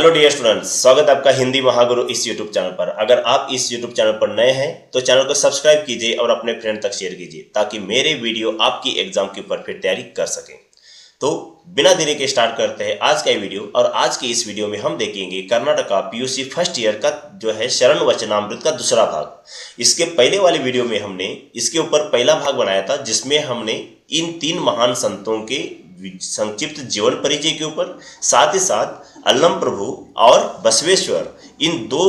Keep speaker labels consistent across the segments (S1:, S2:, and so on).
S1: Hello dear students, स्वागत है आपका हिंदी महागुरु इस यूट्यूब चैनल पर। अगर आप इस यूट्यूब चैनल पर नए हैं तो चैनल को सब्सक्राइब कीजिए और अपने फ्रेंड तक शेयर कीजिए ताकि मेरे वीडियो आपकी एग्जाम की परफेक्ट तैयारी कर सकें। तो बिना देरी के स्टार्ट करते हैं आज का वीडियो। और आज के इस वीडियो में हम देखेंगे कर्नाटका पीयूसी फर्स्ट ईयर का जो है शरण वचनामृत का दूसरा भाग। इसके पहले वाले वीडियो में हमने इसके ऊपर पहला भाग बनाया था जिसमें हमने इन तीन महान संतों के संक्षिप्त जीवन परिचय के ऊपर, साथ ही साथ अल्लम प्रभु और बसवेश्वर, इन दो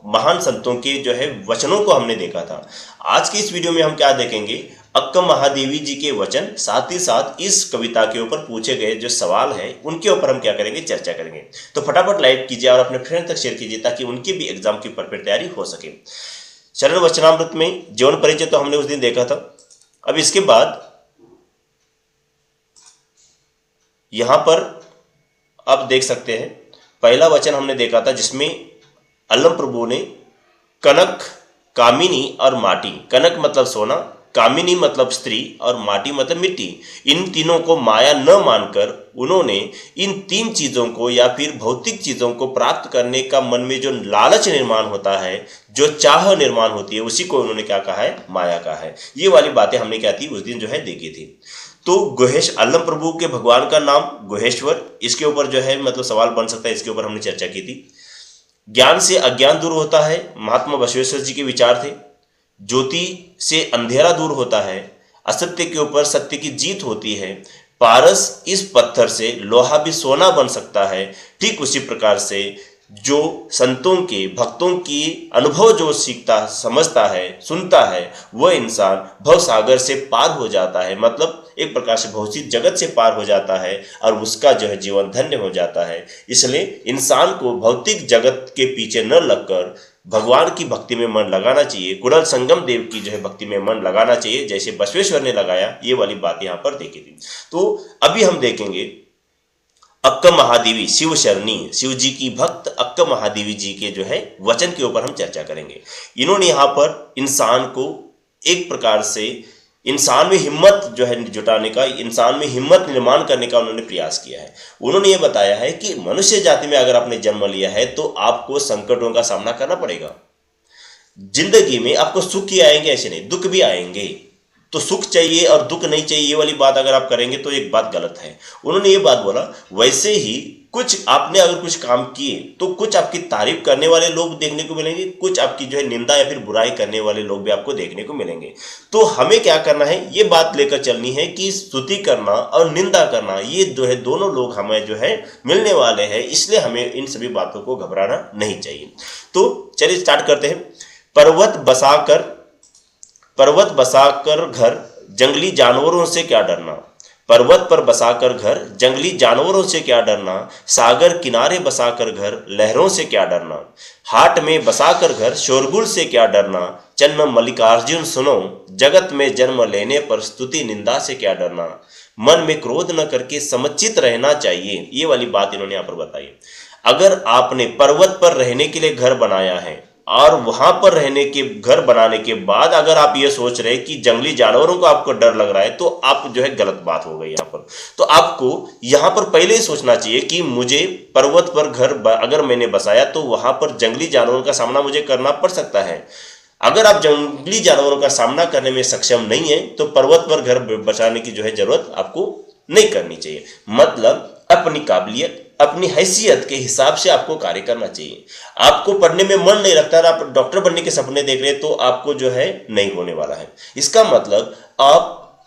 S1: महान संतों के जो है वचनों को हमने देखा था। आज की इस वीडियो में हम क्या देखेंगे, अक्कम महादेवी जी के वचन, साथ ही साथ इस कविता के ऊपर पूछे गए जो सवाल है उनके ऊपर हम क्या करेंगे, चर्चा करेंगे। तो फटाफट लाइक कीजिए और अपने फ्रेंड तक शेयर कीजिए ताकि उनकी भी एग्जाम की परफेक्ट तैयारी हो सके। शरण वचनामृत में जीवन परिचय तो हमने उस दिन देखा था। अब इसके बाद यहां पर आप देख सकते हैं पहला वचन हमने देखा था जिसमें अल्लम प्रभु ने कनक, कामिनी और माटी, कनक मतलब सोना, कामिनी मतलब स्त्री और माटी मतलब मिट्टी, इन तीनों को माया न मानकर उन्होंने इन तीन चीज़ों को या फिर भौतिक चीज़ों को प्राप्त करने का मन में जो लालच निर्माण होता है, जो चाह निर्माण होती है, उसी को उन्होंने क्या कहा है, माया कहा है। ये वाली बातें हमने क्या थी उस दिन जो है देखी थी। तो गुहेश, अल्लम प्रभु के भगवान का नाम गुहेश्वर, इसके ऊपर जो है मतलब सवाल बन सकता है, इसके ऊपर हमने चर्चा की थी। ज्ञान से अज्ञान दूर होता है, महात्मा बसवेश्वर जी के विचार थे। ज्योति से अंधेरा दूर होता है, असत्य के ऊपर सत्य की जीत होती है। पारस, इस पत्थर से लोहा भी सोना बन सकता है। ठीक उसी प्रकार से जो संतों के, भक्तों की अनुभव जो सीखता, समझता है, सुनता है, वह इंसान भव सागर से पार हो जाता है, मतलब एक प्रकार से भौतिक जगत से पार हो जाता है और उसका जो है जीवन धन्य हो जाता है। इसलिए इंसान को भौतिक जगत के पीछे न लगकर भगवान की भक्ति में मन लगाना चाहिए। कुड़ल संगम देव की जो है भक्ति में मन लगाना चाहिए, जैसे बसवेश्वर ने लगाया। ये वाली बात यहाँ पर देखी थी। तो अभी हम देखेंगे अक्कम महादेवी, शिव शरणी, शिव जी की भक्त अक्कम महादेवी जी के जो है वचन के ऊपर हम चर्चा करेंगे। इन्होंने यहाँ पर इंसान को एक प्रकार से इंसान में हिम्मत जो है जुटाने का, इंसान में हिम्मत निर्माण करने का उन्होंने प्रयास किया है। उन्होंने ये बताया है कि मनुष्य जाति में अगर आपने जन्म लिया है तो आपको संकटों का सामना करना पड़ेगा। जिंदगी में आपको सुख ही आएंगे ऐसे नहीं, दुख भी आएंगे। तो सुख चाहिए और दुख नहीं चाहिए, ये वाली बात अगर आप करेंगे तो एक बात गलत है। उन्होंने ये बात बोला, वैसे ही कुछ आपने अगर कुछ काम किए तो कुछ आपकी तारीफ करने वाले लोग देखने को मिलेंगे, कुछ आपकी जो है निंदा या फिर बुराई करने वाले लोग भी आपको देखने को मिलेंगे। तो हमें क्या करना है, ये बात लेकर चलनी है कि स्तुति करना और निंदा करना, ये जो है दोनों लोग हमें जो है मिलने वाले हैं, इसलिए हमें इन सभी बातों को घबराना नहीं चाहिए। तो चलिए स्टार्ट करते हैं। पर्वत बसाकर घर, जंगली जानवरों से क्या डरना। पर्वत पर बसाकर घर, जंगली जानवरों से क्या डरना। सागर किनारे बसाकर घर, लहरों से क्या डरना। हाट में बसाकर घर, शोरगुल से क्या डरना। जन्म मल्लिकार्जुन सुनो, जगत में जन्म लेने पर स्तुति निंदा से क्या डरना। मन में क्रोध न करके समुचित रहना चाहिए। ये वाली बात इन्होंने यहाँ पर बताई। अगर आपने पर्वत पर रहने के लिए घर बनाया है और वहां पर रहने के घर बनाने के बाद अगर आप ये सोच रहे हैं कि जंगली जानवरों को आपको डर लग रहा है तो आप जो है गलत बात हो गई यहाँ पर। तो आपको यहाँ पर पहले ही सोचना चाहिए कि मुझे पर्वत पर घर अगर मैंने बसाया तो वहां पर जंगली जानवरों का सामना मुझे करना पड़ सकता है। अगर आप जंगली जानवरों का सामना करने में सक्षम नहीं है तो पर्वत पर घर बसाने की जो है जरूरत आपको नहीं करनी चाहिए। मतलब अपनी काबिलियत, अपनी हैसियत के हिसाब से आपको कार्य करना चाहिए। आपको पढ़ने में मन नहीं रखता, आप डॉक्टर बनने के सपने देख रहे हैं तो आपको जो है नहीं होने वाला है। इसका मतलब आप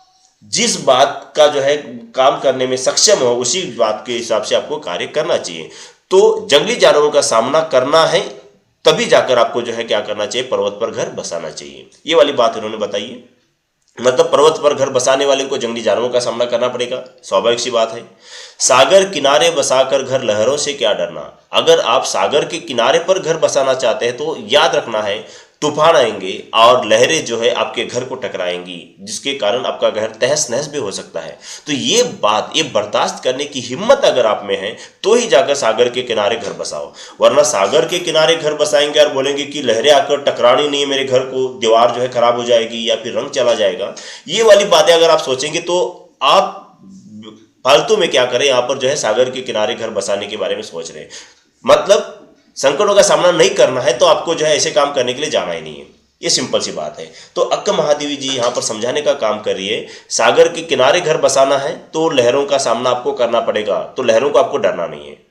S1: जिस बात का जो है काम करने में सक्षम हो उसी बात के हिसाब से आपको कार्य करना चाहिए। तो जंगली जानवरों का सामना करना है तभी जाकर आपको जो है क्या करना चाहिए, पर्वत पर घर बसाना चाहिए। ये वाली बात इन्होंने बताई है। मतलब पर्वत पर घर बसाने वाले को जंगली जानवरों का सामना करना पड़ेगा, स्वाभाविक सी बात है। सागर किनारे बसाकर घर, लहरों से क्या डरना। अगर आप सागर के किनारे पर घर बसाना चाहते हैं तो याद रखना है तूफान आएंगे और लहरें जो है आपके घर को टकराएंगी, जिसके कारण आपका घर तहस नहस भी हो सकता है। तो ये बात, ये बर्दाश्त करने की हिम्मत अगर आप में है तो ही जाकर सागर के किनारे घर बसाओ। वरना सागर के किनारे घर बसाएंगे और बोलेंगे कि लहरें आकर टकरानी नहीं है मेरे घर को, दीवार जो है खराब हो जाएगी या फिर रंग चला जाएगा, ये वाली बातें अगर आप सोचेंगे तो आप फालतू में क्या करें, यहाँ पर जो है सागर के किनारे घर बसाने के बारे में सोच रहे हैं। मतलब संकटों का सामना नहीं करना है तो आपको जो है ऐसे काम करने के लिए जाना ही नहीं है। ये सिंपल सी बात है। तो अक्का महादेवी जी यहाँ पर समझाने का काम कर रही है, सागर के किनारे घर बसाना है तो लहरों का सामना आपको करना पड़ेगा, तो लहरों को आपको डरना नहीं है।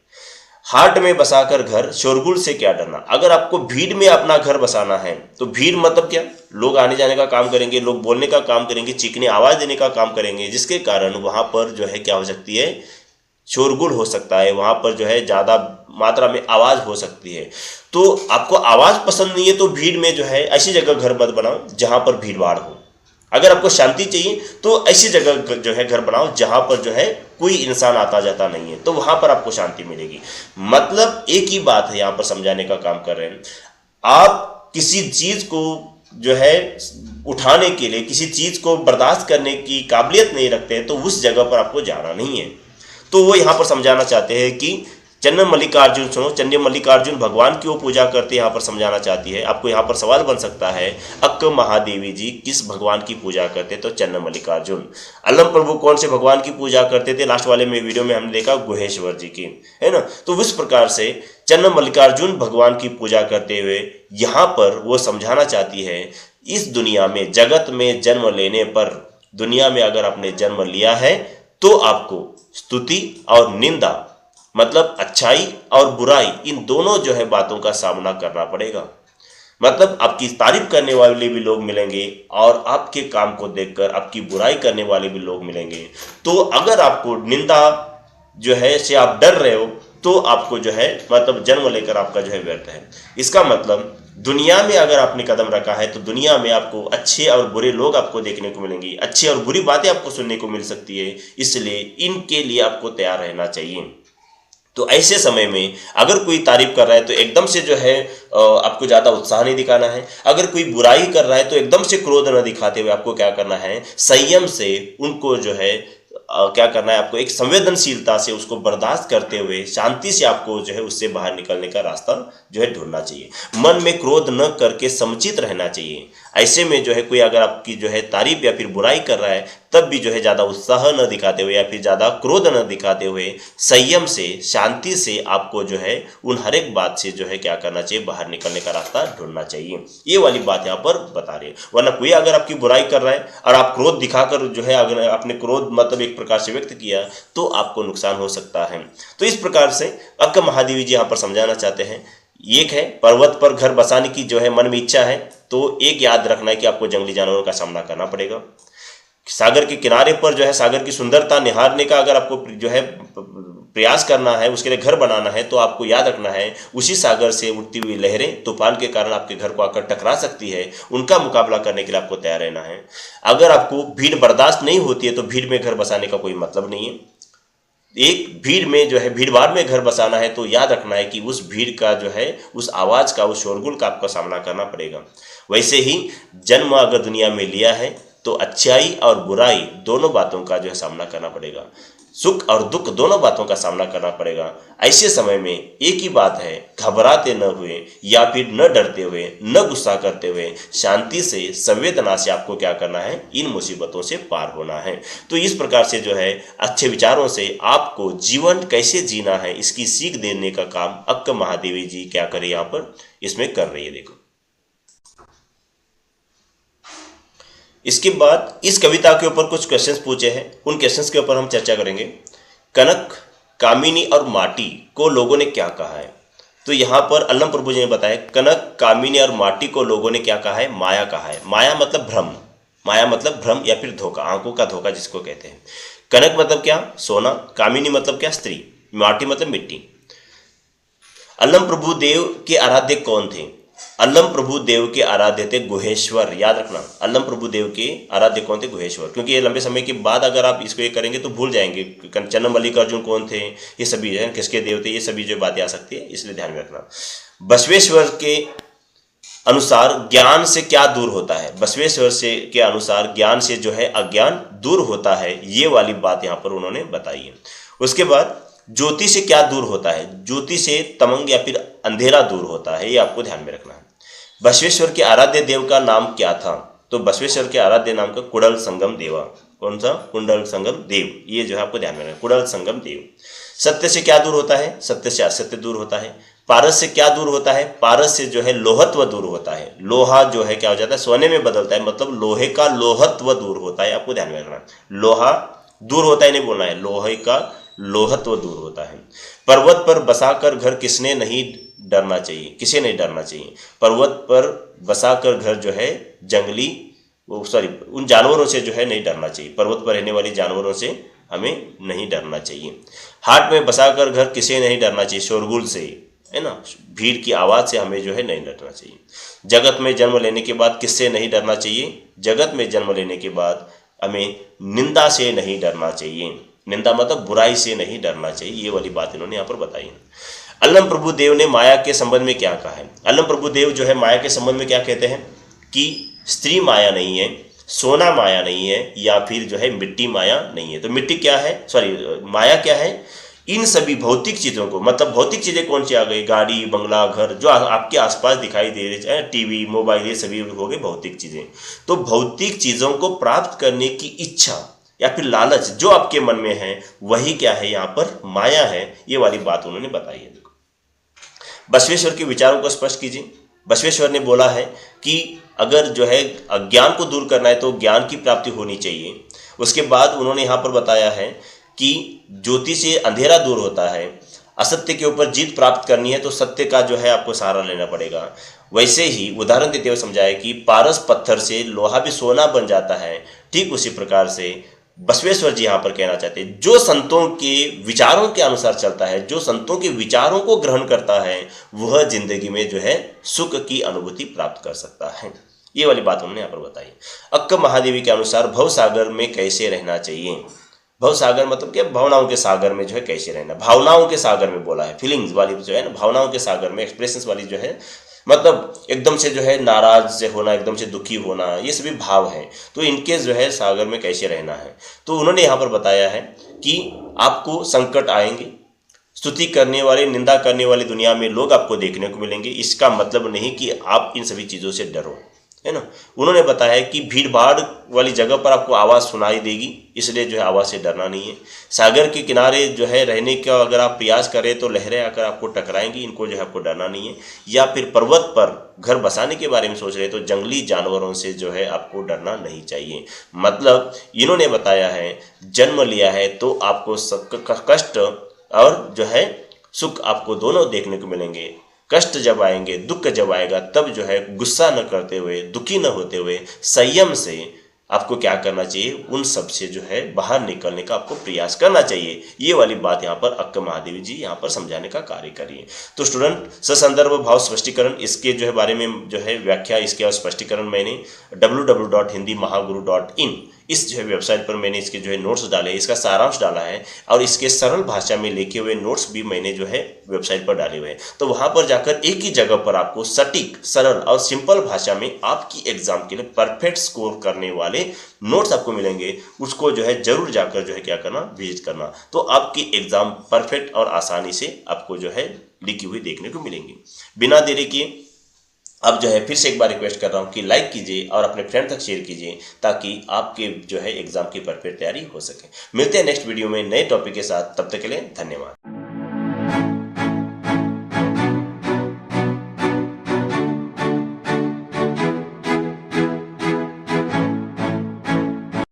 S1: हाट में बसाकर घर, शोरगुल से क्या डरना। अगर आपको भीड़ में अपना घर बसाना है तो भीड़ मतलब क्या, लोग आने जाने का काम करेंगे, लोग बोलने का काम करेंगे, चीखने आवाज देने का काम करेंगे, जिसके कारण वहां पर जो है क्या हो सकती है, शोरगुल हो सकता है, वहां पर जो है ज्यादा मात्रा में आवाज हो सकती है। तो आपको आवाज पसंद नहीं है तो भीड़ में जो है ऐसी जगह घर मत बनाओ जहां पर भीड़ भाड़ हो। अगर आपको शांति चाहिए तो ऐसी जगह जो है घर बनाओ जहां पर जो है कोई इंसान आता जाता नहीं है, तो वहां पर आपको शांति मिलेगी। मतलब एक ही बात है, यहां पर समझाने का काम कर रहे हैं। आप किसी चीज को जो है उठाने के लिए, किसी चीज को बर्दाश्त करने की काबिलियत नहीं रखते हैं तो उस जगह पर आपको जाना नहीं है। तो वो यहाँ पर समझाना चाहते हैं कि चन्न मल्लिकार्जुन, सुनो, चन्न मल्लिकार्जुन भगवान की वो पूजा करते यहाँ पर समझाना चाहती है। आपको यहाँ पर सवाल बन सकता है, अक्क महादेवी जी किस भगवान की पूजा करते, तो चन्न मल्लिकार्जुन। अलम प्रभु कौन से भगवान की पूजा करते थे, लास्ट वाले में वीडियो में हमने देखा गुहेश्वर जी की, है ना। तो इस प्रकार से चन्न मल्लिकार्जुन भगवान की पूजा करते हुए यहाँ पर वो समझाना चाहती है, इस दुनिया में, जगत में जन्म लेने पर, दुनिया में अगर आपने जन्म लिया है तो आपको स्तुति और निंदा, मतलब अच्छाई और बुराई, इन दोनों जो है बातों का सामना करना पड़ेगा। मतलब आपकी तारीफ करने वाले भी लोग मिलेंगे और आपके काम को देखकर आपकी बुराई करने वाले भी लोग मिलेंगे। तो अगर आपको निंदा जो है से आप डर रहे हो तो आपको जो है मतलब जन्म लेकर आपका जो है व्यर्थ है। इसका मतलब दुनिया में अगर आपने कदम रखा है तो दुनिया में आपको अच्छे और बुरे लोग आपको देखने को मिलेंगे, अच्छी और बुरी बातें आपको सुनने को मिल सकती है, इसलिए इनके लिए आपको तैयार रहना चाहिए। तो ऐसे समय में अगर कोई तारीफ कर रहा है तो एकदम से जो है आपको ज़्यादा उत्साह नहीं दिखाना है। अगर कोई बुराई कर रहा है तो एकदम से क्रोध न दिखाते हुए आपको क्या करना है, संयम से उनको जो है क्या करना है, आपको एक संवेदनशीलता से उसको बर्दाश्त करते हुए शांति से आपको जो है उससे बाहर निकलने का रास्ता जो है ढूंढना चाहिए। मन में क्रोध न करके समुचित रहना चाहिए। ऐसे में जो है कोई अगर आपकी जो है तारीफ या फिर बुराई कर रहा है तब भी जो है ज़्यादा उत्साह न दिखाते हुए या फिर ज़्यादा क्रोध न दिखाते हुए संयम से, शांति से आपको जो है उन हर एक बात से जो है क्या करना चाहिए, बाहर निकलने का रास्ता ढूंढना चाहिए। ये वाली बात यहाँ पर बता रही है। वरना कोई अगर आपकी बुराई कर रहा है और आप क्रोध दिखाकर जो है अगर आपने क्रोध मतलब एक प्रकार से व्यक्त किया तो आपको नुकसान हो सकता है। तो इस प्रकार से अक्का महादेवी जी यहाँ पर समझाना चाहते हैं, एक है पर्वत पर घर बसाने की जो है मन में इच्छा है तो एक याद रखना है कि आपको जंगली जानवरों का सामना करना पड़ेगा। सागर के किनारे पर जो है सागर की सुंदरता निहारने का अगर आपको जो है प्रयास करना है, उसके लिए घर बनाना है, तो आपको याद रखना है उसी सागर से उठती हुई लहरें तूफान के कारण आपके घर को आकर टकरा सकती है, उनका मुकाबला करने के लिए आपको तैयार रहना है। अगर आपको भीड़ बर्दाश्त नहीं होती है तो भीड़ में घर बसाने का कोई मतलब नहीं है। एक भीड़ में जो है भीड़ भाड़ में घर बसाना है तो याद रखना है कि उस भीड़ का जो है उस आवाज़ का, उस शोरगुल का आपको सामना करना पड़ेगा। वैसे ही जन्म अगर दुनिया में लिया है तो अच्छाई और बुराई दोनों बातों का जो है सामना करना पड़ेगा, सुख और दुख दोनों बातों का सामना करना पड़ेगा। ऐसे समय में एक ही बात है, घबराते न हुए या फिर न डरते हुए, न गुस्सा करते हुए, शांति से, संवेदना से आपको क्या करना है, इन मुसीबतों से पार होना है। तो इस प्रकार से जो है अच्छे विचारों से आपको जीवन कैसे जीना है इसकी सीख देने का काम अक्का महादेवी जी क्या करे यहाँ पर इसमें कर रही है। देखो इसके बाद इस कविता के ऊपर कुछ क्वेश्चंस पूछे हैं, उन क्वेश्चंस के ऊपर हम चर्चा करेंगे। कनक, कामिनी और माटी को लोगों ने क्या कहा है, तो यहाँ पर अलम प्रभु जी ने बताया कनक, कामिनी और माटी को लोगों ने क्या कहा है, माया कहा है। माया मतलब भ्रम, माया मतलब भ्रम या फिर धोखा, आंखों का धोखा जिसको कहते हैं। कनक मतलब क्या, सोना। कामिनी मतलब क्या, स्त्री। माटी मतलब मिट्टी। अलम प्रभु देव के आराध्य कौन थे, अलम प्रभु देव के आराध्य थे गुहेश्वर। याद रखना, अलम प्रभु देव के आराध्य कौन थे, गुहेश्वर। क्योंकि ये लंबे समय के बाद अगर आप इसको ये करेंगे तो भूल जाएंगे चन्न मल्लिकार्जुन कौन थे, ये सभी जो है किसके देव थे, ये सभी जो बातें आ सकती है, इसलिए ध्यान में रखना। बसवेश्वर के अनुसार ज्ञान से क्या दूर होता है, बसवेश्वर से के अनुसार ज्ञान से जो है अज्ञान दूर होता है, ये वाली बात यहाँ पर उन्होंने बताई है। उसके बाद ज्योति से क्या दूर होता है, ज्योति से तमंग या फिर अंधेरा दूर होता है, ये आपको ध्यान में रखना है। बसवेश्वर के आराध्य देव का नाम क्या था, तो बसवेश्वर के आराध्य नाम का कुंडल संगम देवा। कौन सा, कुंडल संगम देव, ये जो है आपको ध्यान में रखना है, कुंडल संगम देव। सत्य से क्या दूर होता है? सत्य से असत्य दूर होता है। पारस से क्या दूर होता है? पारस से जो है लोहत्व दूर होता है। लोहा जो है क्या हो जाता है? सोने में बदलता है, मतलब लोहे का लोहत्व दूर होता है। आपको ध्यान में रखना, लोहा दूर होता है नहीं बोलना है, लोहे का लोहत्व दूर होता है। पर्वत पर बसाकर घर किसने नहीं डरना चाहिए? किसे नहीं डरना चाहिए? पर्वत पर बसाकर घर जो है जंगली उन जानवरों से जो है नहीं डरना चाहिए। पर्वत पर रहने वाले जानवरों से हमें नहीं डरना चाहिए। हाट में बसाकर घर किसे नहीं डरना चाहिए? शोरगुल से, है ना, भीड़ की आवाज़ से हमें जो है नहीं डरना चाहिए। जगत में जन्म लेने के बाद किससे नहीं डरना चाहिए? जगत में जन्म लेने के बाद हमें निंदा से नहीं डरना चाहिए। निंदा मतलब बुराई से नहीं डरना चाहिए। ये वाली बात इन्होंने यहाँ पर बताई है। अलम प्रभु देव ने माया के संबंध में क्या कहा है? अलम प्रभु देव जो है माया के संबंध में क्या कहते हैं कि स्त्री माया नहीं है, सोना माया नहीं है, या फिर जो है मिट्टी माया नहीं है। तो मिट्टी क्या है, माया क्या है? इन सभी भौतिक चीज़ों को, मतलब भौतिक चीज़ें कौन सी आ गई? गाड़ी, बंगला, घर, जो आपके आसपास दिखाई दे रही है, टीवी, मोबाइल, ये सभी हो गए भौतिक चीज़ें। तो भौतिक चीज़ों को प्राप्त करने की इच्छा या फिर लालच जो आपके मन में है, वही क्या है? यहाँ पर माया है। ये वाली बात उन्होंने बताई है। देखो, बसवेश्वर के विचारों को स्पष्ट कीजिए। बसवेश्वर ने बोला है कि अगर जो है अज्ञान को दूर करना है तो ज्ञान की प्राप्ति होनी चाहिए। उसके बाद उन्होंने यहाँ पर बताया है कि ज्योति से अंधेरा दूर होता है। असत्य के ऊपर जीत प्राप्त करनी है तो सत्य का जो है आपको सहारा लेना पड़ेगा। वैसे ही उदाहरण देते हुए समझाया कि पारस पत्थर से लोहा भी सोना बन जाता है। ठीक उसी प्रकार से बसवेश्वर जी यहाँ पर कहना चाहते हैं, जो संतों के विचारों के अनुसार चलता है, जो संतों के विचारों को ग्रहण करता है, वह जिंदगी में जो है सुख की अनुभूति प्राप्त कर सकता है। ये वाली बात उन्होंने यहाँ पर बताई। अक्क महादेवी के अनुसार भव सागर में कैसे रहना चाहिए? भव सागर मतलब क्या? भावनाओं के सागर में जो है कैसे रहना। भावनाओं के सागर में बोला है, फीलिंग्स वाली जो है ना, भावनाओं के सागर में, एक्सप्रेशंस वाली जो है, मतलब एकदम से जो है नाराज से होना, एकदम से दुखी होना, ये सभी भाव हैं। तो इनके जो है सागर में कैसे रहना है? तो उन्होंने यहाँ पर बताया है कि आपको संकट आएंगे, स्तुति करने वाले, निंदा करने वाले दुनिया में लोग आपको देखने को मिलेंगे। इसका मतलब नहीं कि आप इन सभी चीज़ों से डरो, है ना। उन्होंने बताया कि भीड़ भाड़ वाली जगह पर आपको आवाज़ सुनाई देगी, इसलिए जो है आवाज़ से डरना नहीं है। सागर के किनारे जो है रहने का अगर आप प्रयास करें तो लहरें आकर आपको टकराएंगी, इनको जो है आपको डरना नहीं है। या फिर पर्वत पर घर बसाने के बारे में सोच रहे तो जंगली जानवरों से जो है आपको डरना नहीं चाहिए। मतलब इन्होंने बताया है जन्म लिया है तो आपको कष्ट और जो है सुख आपको दोनों देखने को मिलेंगे। कष्ट जब आएंगे, दुख जब आएगा, तब जो है गुस्सा न करते हुए, दुखी न होते हुए, संयम से आपको क्या करना चाहिए? उन सब से जो है बाहर निकलने का आपको प्रयास करना चाहिए। ये वाली बात यहाँ पर अक्क महादेवी जी यहाँ पर समझाने का कार्य करिए। तो स्टूडेंट, ससंदर्भ भाव स्पष्टीकरण, इसके जो है बारे में जो है व्याख्या, इसके और स्पष्टीकरण मैंने www.hindimahaguru.in इस जो है वेबसाइट पर मैंने इसके जो है नोट्स डाले, इसका सारांश डाला है और इसके सरल भाषा में लिखे हुए नोट्स भी मैंने जो है वेबसाइट पर डाले हुए हैं। तो वहाँ पर जाकर एक ही जगह पर आपको सटीक, सरल और सिंपल भाषा में आपकी एग्जाम के लिए परफेक्ट स्कोर करने वाले नोट्स आपको मिलेंगे। उसको जो है जरूर जाकर जो है क्या करना, विजिट करना। तो आपकी एग्जाम परफेक्ट और आसानी से आपको जो है लिखी हुई देखने को मिलेंगी। बिना देरी किए अब जो है फिर से एक बार रिक्वेस्ट कर रहा हूँ कि लाइक कीजिए और अपने फ्रेंड तक शेयर कीजिए ताकि आपके जो है एग्जाम की परफेक्ट तैयारी हो सके। मिलते हैं नेक्स्ट वीडियो में नए टॉपिक के साथ, तब तक के लिए धन्यवाद।